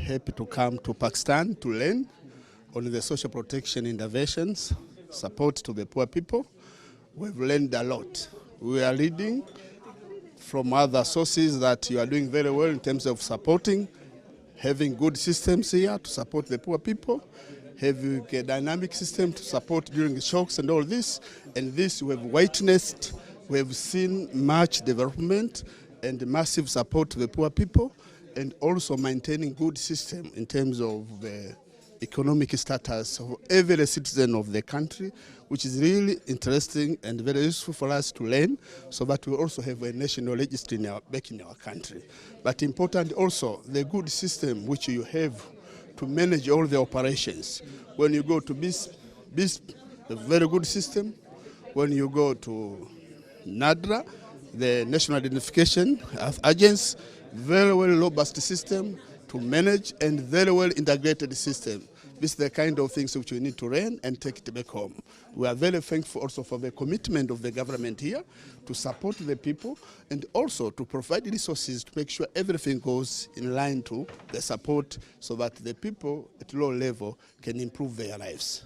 happy to come to Pakistan to learn on the social protection interventions, support to the poor people. We've learned a lot. We are reading from other sources that you are doing very well in terms of supporting, having good systems here to support the poor people, having a dynamic system to support during the shocks and all this. And this we have witnessed, we have seen much development and massive support to the poor people, and also maintaining good system in terms of the economic status of every citizen of the country, which is really interesting and very useful for us to learn, so that we also have a national register back in our country. But important also, the good system which you have to manage all the operations. When you go to BIS, a very good system. When you go to NADRA, the National Identification of Agents, very well robust system to manage and very well integrated system. This is the kind of things which we need to learn and take it back home. We are very thankful also for the commitment of the government here to support the people and also to provide resources to make sure everything goes in line to the support so that the people at low level can improve their lives.